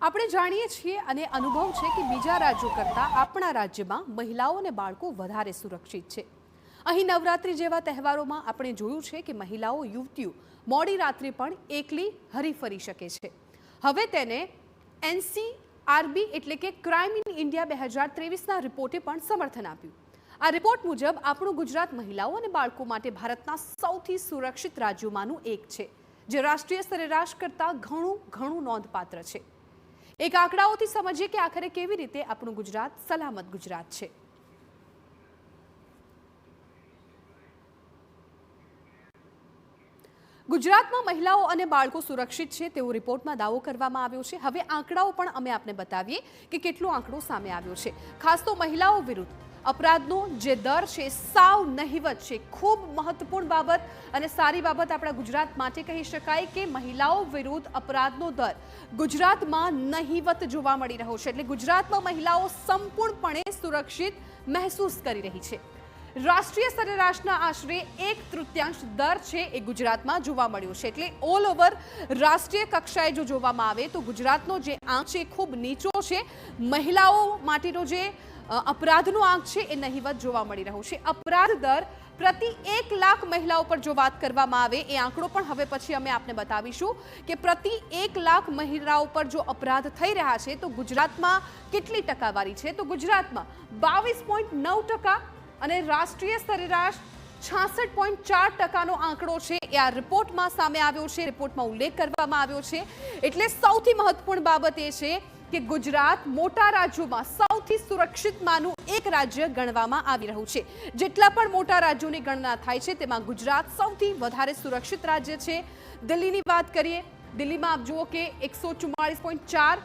આપણે જાણીએ છીએ અને અનુભવ છે કે બીજા રાજ્યો કરતાં આપણા રાજ્યમાં મહિલાઓ અને બાળકો વધારે સુરક્ષિત છે। અહીં નવરાત્રી જેવા તહેવારોમાં આપણે જોયું છે કે મહિલાઓ યુવતીઓ મોડી રાત્રે પણ એકલી હરીફરી શકે છે। હવે તેને NCRB એટલે કે ક્રાઇમ ઇન ઇન્ડિયા 2023ના રિપોર્ટે પણ સમર્થન આપ્યું। આ રિપોર્ટ મુજબ આપણું ગુજરાત મહિલાઓ અને બાળકો માટે ભારતના સૌથી સુરક્ષિત રાજ્યોમાંનું એક છે, જે રાષ્ટ્રીય સરેરાશ કરતાં ઘણું નોંધપાત્ર છે। એક આંકડાઓથી સમજીએ કે આખરે કેવી રીતે આપણું ગુજરાત સલામત ગુજરાત છે। ગુજરાતમાં મહિલાઓ અને બાળકો સુરક્ષિત છે તેવો રિપોર્ટમાં દાવો કરવામાં આવ્યો છે। હવે આંકડાઓ પણ અમે આપને બતાવીએ કે કેટલો આંકડો સામે આવ્યો છે। ખાસ તો મહિલાઓ વિરુદ્ધ अपराधનો જે દર છે સાવ નહિવત છે। ખૂબ મહત્વપૂર્ણ બાબત અને સારી બાબત આપણા ગુજરાત માટે કહી શકાય કે મહિલાઓ વિરુદ્ધ અપરાધનો દર ગુજરાતમાં નહિવત જોવા મળી રહ્યો છે। એટલે ગુજરાતમાં મહિલાઓ સંપૂર્ણપણે સુરક્ષિત મહેસૂસ કરી રહી છે। રાષ્ટ્રીય સરેરાશના આશરે 1/3 દર છે એ ગુજરાતમાં જોવા મળ્યો છે। એટલે ઓલ ઓવર રાષ્ટ્રીય કક્ષાએ જો જોવામાં આવે તો ગુજરાતનો જે આંક છે ખૂબ નીચો છે। મહિલાઓ માટેનો જે अपराधનો આંક છે એ નહિવત જોવા મળી રહ્યો છે। अपराध દર પ્રતિ 1 લાખ મહિલાઓ પર જો વાત કરવામાં આવે એ આંકડો પણ હવે પછી અમે આપને બતાવીશું કે પ્રતિ 1 લાખ મહિલાઓ પર જો અપરાધ થઈ રહ્યા છે તો ગુજરાતમાં કેટલી ટકાવારી છે। તો ગુજરાતમાં 22.9% અને રાષ્ટ્રીય સરેરાશ 66.4%નો આંકડો છે એ આ રિપોર્ટમાં સામે આવ્યો છે। રિપોર્ટમાં ઉલ્લેખ કરવામાં આવ્યો છે। એટલે સૌથી મહત્વપૂર્ણ બાબત એ છે કે ગુજરાત મોટા રાજ્યોમાં સૌથી સુરક્ષિતમાંનું એક રાજ્ય ગણવામાં આવી રહ્યું છે। જેટલા પણ મોટા રાજ્યોની ગણના થાય છે તેમાં ગુજરાત સૌથી વધારે સુરક્ષિત રાજ્ય છે। દિલ્હીની વાત કરીએ, દિલ્હીમાં આપ જુઓ કે 144.4,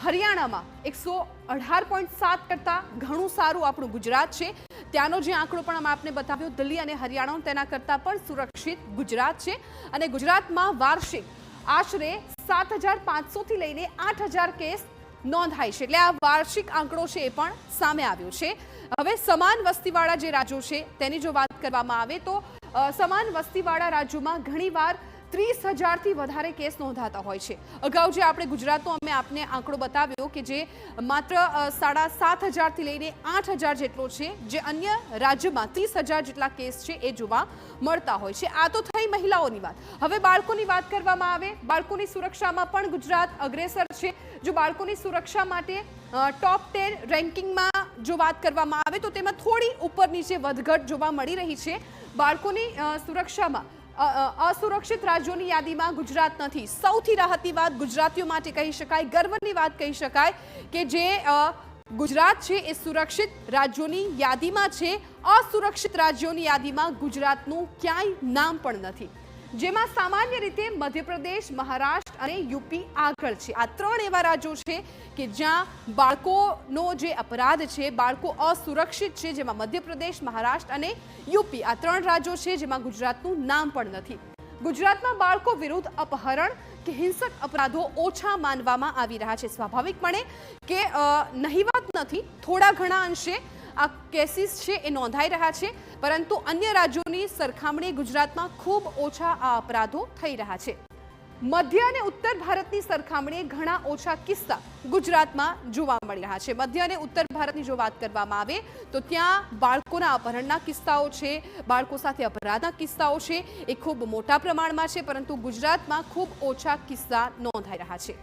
હરિયાણામાં 118.7 કરતાં ઘણું સારું આપણું ગુજરાત છે। ત્યાંનો જે આંકડો પણ અમે આપને બતાવ્યો દિલ્હી અને હરિયાણા તેના કરતાં પણ સુરક્ષિત ગુજરાત છે। અને ગુજરાતમાં વાર્ષિક આશરે 7,500 થી લઈને 8,000 કેસ નોંધાય છે। એટલે આ વાર્ષિક આંકડો છે એ પણ સામે આવ્યો છે। હવે સમાન વસ્તીવાળા જે રાજ્યો છે તેની જો વાત કરવામાં આવે તો સમાન વસ્તીવાળા રાજ્યોમાં ઘણીવાર 30,000 થી વધારે કેસ નોંધાતા હોય છે। અગાઉ જે આપણે ગુજરાતનો અમે આપને આંકડો બતાવ્યો કે જે માત્ર 7,500 થી લઈને 8,000 જેટલો છે, જે અન્ય રાજ્યમાં 30,000 જેટલા કેસ છે એ જોવા મળતા હોય છે। આ તો થઈ મહિલાઓની વાત। હવે બાળકોની વાત કરવામાં આવે, બાળકોની સુરક્ષામાં પણ ગુજરાત અગ્રેસર છે। જો બાળકોની સુરક્ષા માટે ટોપ 10 રેન્કિંગમાં જો વાત કરવામાં આવે તો તેમાં થોડી ઉપર નીચે વધઘટ જોવા મળી રહી છે। બાળકોની સુરક્ષામાં असुरक्षित राज्यों की यादी में गुजरात नहीं। सौथी राहतनी बात गुजरातीओ माटे कही शकाय, गर्वनी बात कही शकाय कि जे गुजरात है ए सुरक्षित राज्यों की यादी में है। असुरक्षित राज्यों की यादी में गुजरातनु क्यांय नाम पण नथी, जेमां सामान्य रीते मध्य प्रदेश, महाराष्ट्र और यूपी आगळ छे। आ त्रण एवा राज्यों छे कि ज्यां बाळकोनो जे अपराध छे, बाळको असुरक्षित छे, जेमां मध्य प्रदेश, महाराष्ट्र और यूपी आ त्रण राज्यों छे जेमां गुजरातनु नाम पण नथी। गुजरातमां बाळको विरुद्ध अपहरण के हिंसक अपराधों ओछा मानवामां आवी रह्या छे। स्वाभाविकपणे के नहीवत नथी, थोड़ा घणा अंशे आ केसीस छे ए नोंधाई रह्या छे, परंतु अन्य राज्योनी सरखामणी गुजरातमां खूब ओछा आ अपराधो थई रह्या छे। मध्य और उत्तर भारतनी सरखामणीए घणा ओछा किस्सा गुजरातमां जोवा मळी रह्या छे। मध्य और उत्तर भारतनी जो बात करवामां आवे तो त्यां बाळकोना अपहरणना किस्साओ छे, बाळको साथे अपराधना किस्साओ छे ए खूब मोटा प्रमाणमां छे, परंतु गुजरातमां खूब ओछा किस्सा नोंधाई रह्या छे।